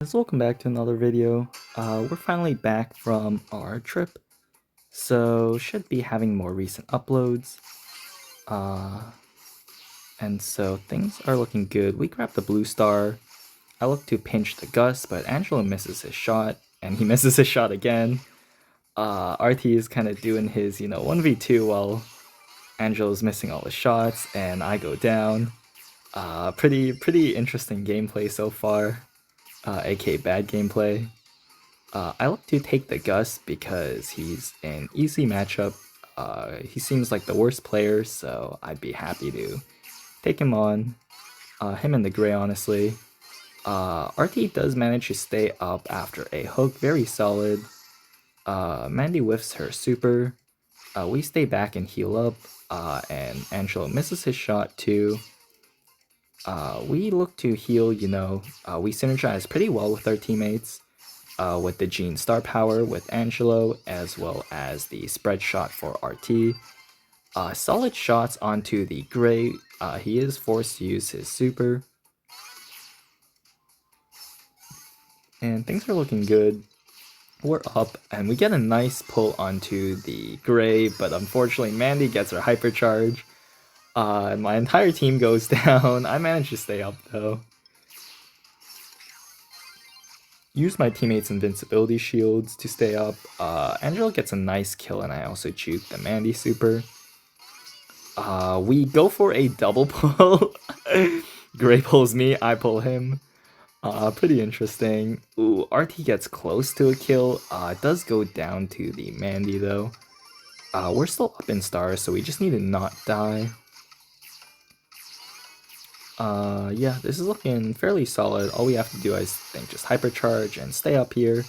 Guys, welcome back to another video. We're finally back from our trip, so should be having more recent uploads. And so things are looking good. We grabbed the blue star. I look to pinch the Gus, but Angelo misses his shot, and he misses his shot again. RT is kind of doing his, 1v2 while Angelo's missing all the shots, and I go down. Pretty interesting gameplay so far, aka bad gameplay. I like to take the Gus because he's an easy matchup. He seems like the worst player, so I'd be happy to take him on. Him and the Gray, honestly. RT does manage to stay up after a hook, very solid. Mandy whiffs her super. We stay back and heal up, and Angelo misses his shot too. We look to heal, we synergize pretty well with our teammates. With the Gene star power with Angelo, as well as the spread shot for RT. Solid shots onto the Gray. He is forced to use his super. And things are looking good. We're up, and we get a nice pull onto the Gray, but unfortunately Mandy gets her hypercharge. My entire team goes down. I managed to stay up though. Use my teammates' invincibility shields to stay up. Angelo gets a nice kill, and I also juke the Mandy super. We go for a double pull. Gray pulls me, I pull him. Pretty interesting. Ooh, RT gets close to a kill. It does go down to the Mandy though. We're still up in stars, so we just need to not die. Yeah, this is looking fairly solid. All we have to do is, I think, just hypercharge and stay up here.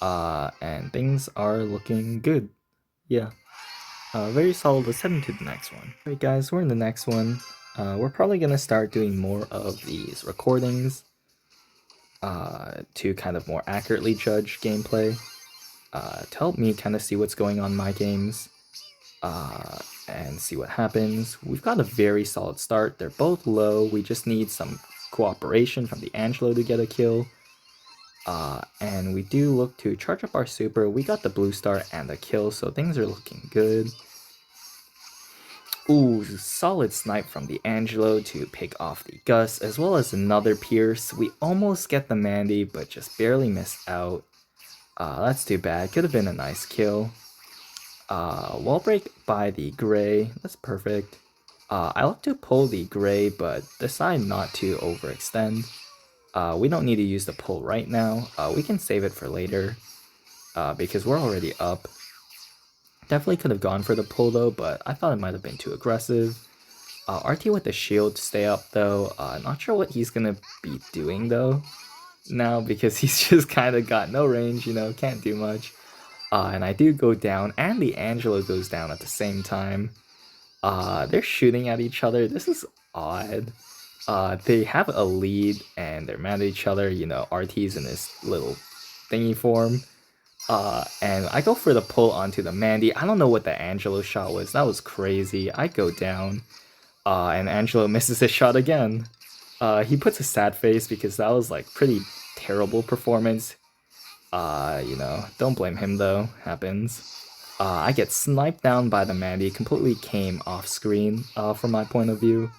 And things are looking good. Yeah. Very solid. Let's head into the next one. Alright guys, we're in the next one. We're probably gonna start doing more of these recordings to kind of more accurately judge gameplay. To help me kind of see what's going on in my games. And see what happens. We've got a very solid start. They're both low. We just need some cooperation from the Angelo to get a kill. And we do look to charge up our super. We got the blue star and the kill, so things are looking good. Ooh, solid snipe from the Angelo to pick off the Gus, as well as another Pierce. We almost get the Mandy, but just barely missed out. That's too bad. Could have been a nice kill. Wall break by the Gray. That's perfect. I like to pull the Gray, but decide not to overextend. We don't need to use the pull right now. We can save it for later, because we're already up. Definitely could have gone for the pull though, but I thought it might have been too aggressive. RT with the shield to stay up though. Not sure what he's gonna be doing though now, because he's just kind of got no range, can't do much. And I do go down, and the Angelo goes down at the same time. They're shooting at each other. This is odd. They have a lead, and they're mad at each other. RT's in this little thingy form. And I go for the pull onto the Mandy. I don't know what the Angelo shot was. That was crazy. I go down, and Angelo misses his shot again. He puts a sad face because that was like pretty terrible performance. Don't blame him though, happens. I get sniped down by the Mandy, completely came off screen from my point of view.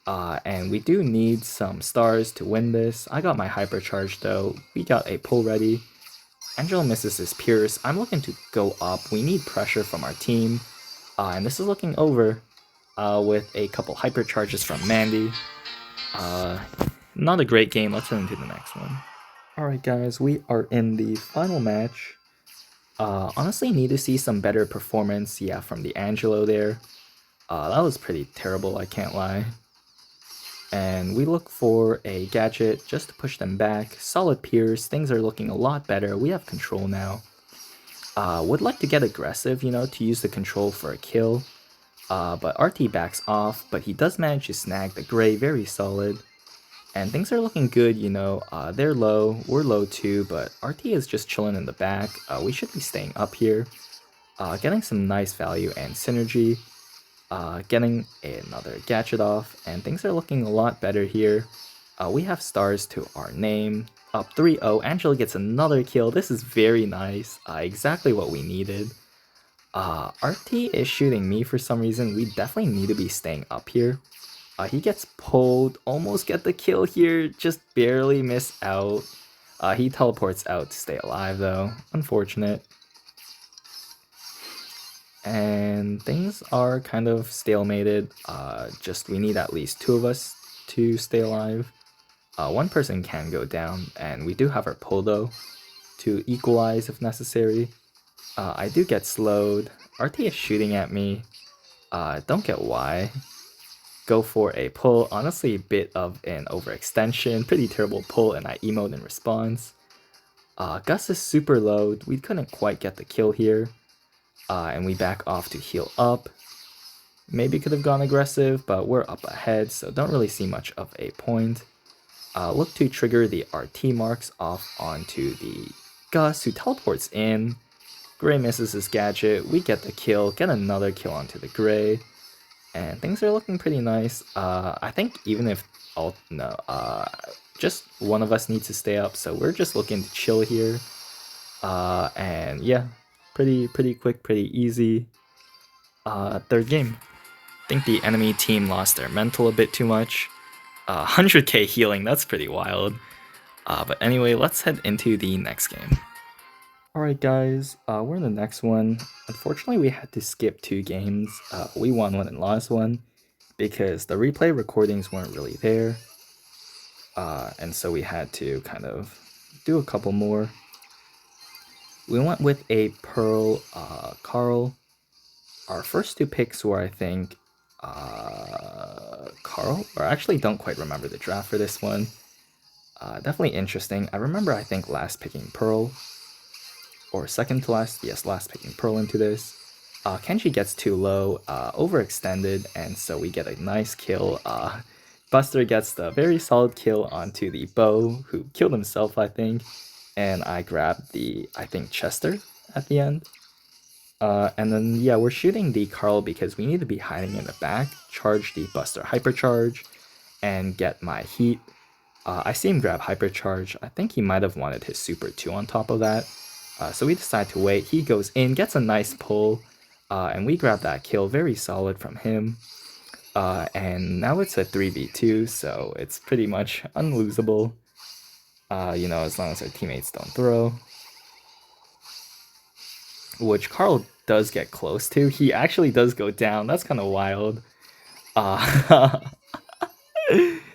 And we do need some stars to win this. I got my hypercharge though, we got a pull ready. Angelo misses his Pierce, I'm looking to go up, we need pressure from our team. And this is looking over with a couple hypercharges from Mandy. Not a great game, let's head into the next one. Alright guys, we are in the final match. Honestly need to see some better performance, from the Angelo there. That was pretty terrible, I can't lie. And we look for a gadget just to push them back. Solid Pierce, things are looking a lot better, we have control now. Would like to get aggressive, to use the control for a kill. But RT backs off, but he does manage to snag the Gray, very solid. And things are looking good, they're low, we're low too, but RT is just chilling in the back. We should be staying up here, getting some nice value and synergy, getting another gadget off, and things are looking a lot better here. We have stars to our name. Up 3-0. Angela gets another kill. This is very nice. Exactly what we needed. RT is shooting me for some reason. We definitely need to be staying up here. He gets pulled. Almost get the kill here. Just barely miss out. He teleports out to stay alive though. Unfortunate. And things are kind of stalemated. Just we need at least 2 of us to stay alive. One person can go down, and we do have our pull though to equalize if necessary. I do get slowed. RT is shooting at me. Don't get why. Go for a pull. Honestly, a bit of an overextension. Pretty terrible pull, and I emote in response. Gus is super low. We couldn't quite get the kill here. And we back off to heal up. Maybe could have gone aggressive, but we're up ahead, so don't really see much of a point. Look to trigger the RT marks off onto the Gus, who teleports in. Gray misses his gadget. We get the kill, get another kill onto the Gray. And things are looking pretty nice. I think even if just one of us needs to stay up, so we're just looking to chill here. And yeah, pretty quick, pretty easy. Third game. I think the enemy team lost their mental a bit too much. 100k healing, that's pretty wild. But anyway, let's head into the next game. Alright guys, we're in the next one. Unfortunately, we had to skip 2 games. We won one and lost one because the replay recordings weren't really there. And so we had to kind of do a couple more. We went with a Pearl Carl. Our first 2 picks were, I think, Carl, or I actually don't quite remember the draft for this one. Definitely interesting. I remember, I think, last picking Pearl. Or second to last, yes, last picking Pearl into this. Kenji gets too low, overextended, and so we get a nice kill. Buster gets the very solid kill onto the Bow, who killed himself, I think. And I grabbed the, I think, Chester at the end. And then, yeah, we're shooting the Carl because we need to be hiding in the back, charge the Buster Hypercharge, and get my heat. I see him grab Hypercharge. I think he might have wanted his Super 2 on top of that. So we decide to wait. He goes in, gets a nice pull, and we grab that kill. Very solid from him. And now it's a 3v2, so it's pretty much unlosable. You know, as long as our teammates don't throw. Which Carl does get close to. He actually does go down. That's kind of wild.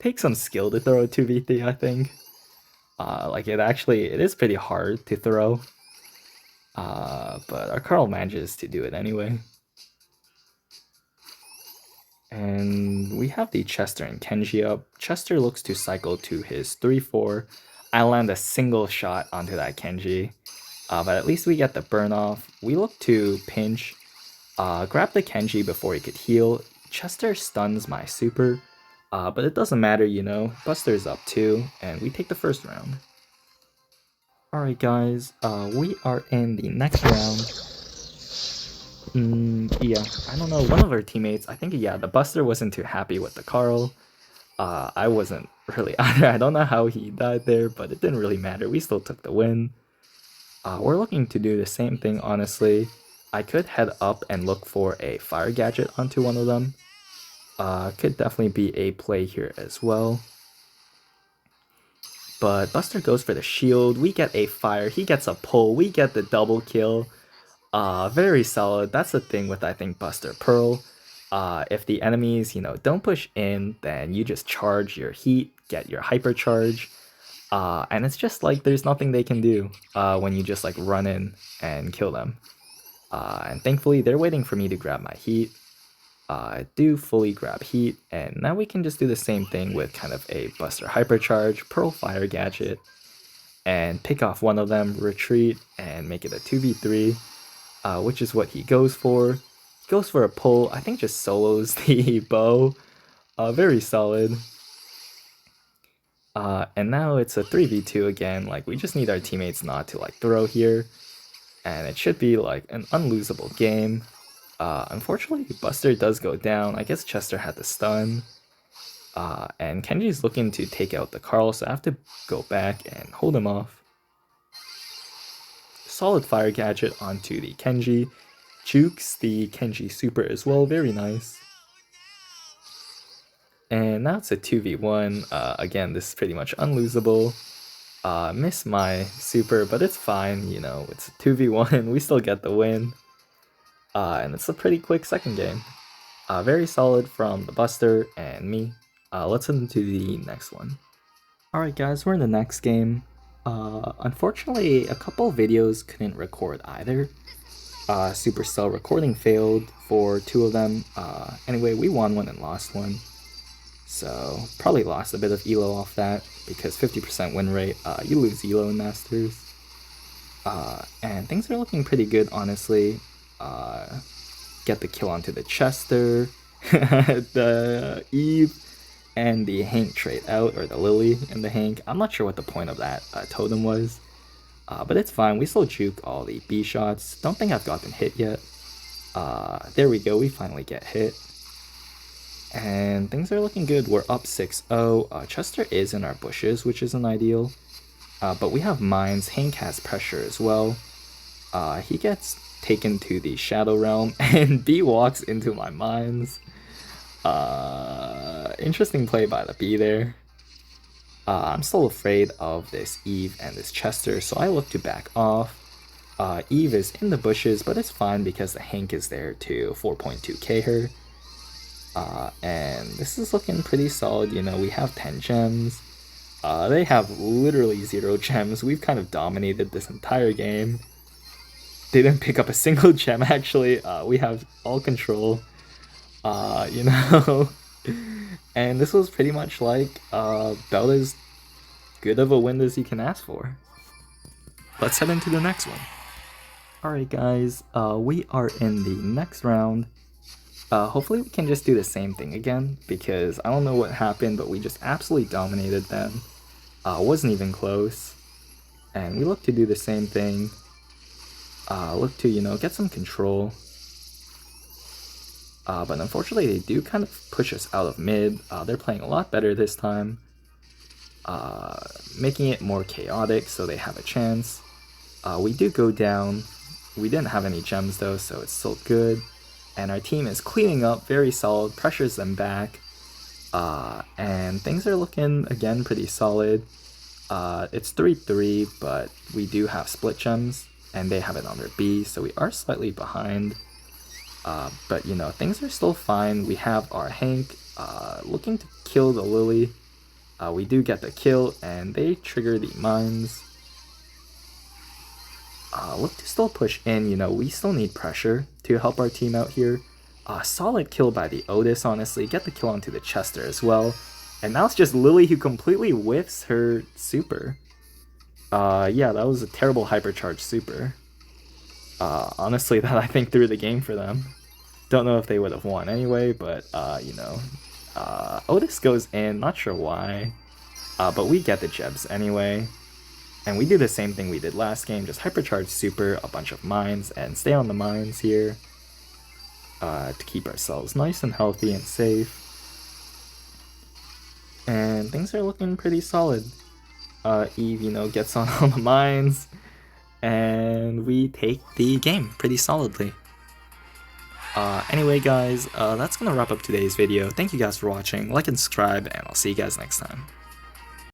Takes some skill to throw a 2v3, I think. Like it is pretty hard to throw. But our Carl manages to do it anyway. And we have the Chester and Kenji up. Chester looks to cycle to his 3-4. I land a single shot onto that Kenji. But at least we get the burn off. We look to pinch. Grab the Kenji before he could heal. Chester stuns my super. But it doesn't matter, you know. Buster's up too. And we take the first round. Alright guys, we are in the next round. Yeah, I don't know, one of our teammates, I think, yeah, the Buster wasn't too happy with the Carl. I wasn't really either. I don't know how he died there, but it didn't really matter. We still took the win. We're looking to do the same thing, honestly. I could head up and look for a fire gadget onto one of them. Could definitely be a play here as well. But Buster goes for the shield. We get a fire. He gets a pull. We get the double kill. Very solid. That's the thing with, I think, Buster Pearl. If the enemies, you know, don't push in, then you just charge your heat, get your hypercharge. And it's just like there's nothing they can do when you just like run in and kill them. And thankfully, they're waiting for me to grab my heat. I do fully grab heat, and now we can just do the same thing with kind of a Buster Hypercharge, Pearl Fire Gadget, and pick off one of them, retreat, and make it a 2v3, which is what he goes for. He goes for a pull, I think just solos the bow, very solid. And now it's a 3v2 again, like we just need our teammates not to like throw here, and it should be like an unlosable game. Unfortunately, Buster does go down. I guess Chester had the stun. And Kenji's looking to take out the Carl, so I have to go back and hold him off. Solid fire gadget onto the Kenji. Jukes the Kenji super as well, very nice. And now it's a 2v1. Again, this is pretty much unlosable. Miss my super, but it's fine, you know, it's a 2v1, we still get the win. And it's a pretty quick second game. Very solid from the Buster and me. Let's head into the next one. Alright guys, we're in the next game. Unfortunately, a couple videos couldn't record either. Supercell recording failed for 2 of them. Anyway, we won one and lost one. So, probably lost a bit of elo off that, because 50% win rate, you lose elo in Masters. And things are looking pretty good, honestly. Get the kill onto the Chester, the Eve, and the Hank trade out, or the Lily and the Hank. I'm not sure what the point of that totem was, but it's fine. We still juke all the B shots. Don't think I've gotten hit yet. There we go, we finally get hit. And things are looking good. We're up 6-0. Chester is in our bushes, which isn't ideal. But we have mines. Hank has pressure as well. He gets taken to the Shadow Realm, and B walks into my mines. Interesting play by the B there. I'm still afraid of this Eve and this Chester, so I look to back off. Eve is in the bushes, but it's fine because the Hank is there to 4.2k her. And this is looking pretty solid, you know, we have 10 gems. They have literally 0 gems. We've kind of dominated this entire game. They didn't pick up a single gem, actually. We have all control, you know. And this was pretty much like about as good of a win as you can ask for. Let's head into the next one. Alright guys, we are in the next round. Hopefully we can just do the same thing again, because I don't know what happened, but we just absolutely dominated them. Wasn't even close. And we look to do the same thing. Look to, you know, get some control. But unfortunately they do kind of push us out of mid. They're playing a lot better this time. Making it more chaotic so they have a chance. We do go down. We didn't have any gems though, so it's still good. And our team is cleaning up, very solid, pressures them back. And things are looking, again, pretty solid. It's 3-3, but we do have split gems, and they have it on their B, so we are slightly behind. But, you know, things are still fine. We have our Hank looking to kill the Lily. We do get the kill, and they trigger the mines. Look to still push in, you know, we still need pressure to help our team out here. Solid kill by the Otis, honestly. Get the kill onto the Chester as well. And now it's just Lily who completely whiffs her super. Yeah, that was a terrible hypercharged super. Honestly, that I think threw the game for them. Don't know if they would have won anyway, but, you know. Otis goes in, not sure why. But we get the Jebs anyway. And we do the same thing we did last game, just hypercharge super, a bunch of mines, and stay on the mines here to keep ourselves nice and healthy and safe. And things are looking pretty solid. Eve, you know, gets on all the mines, and we take the game pretty solidly. Anyway guys, that's gonna wrap up today's video. Thank you guys for watching, like and subscribe, and I'll see you guys next time.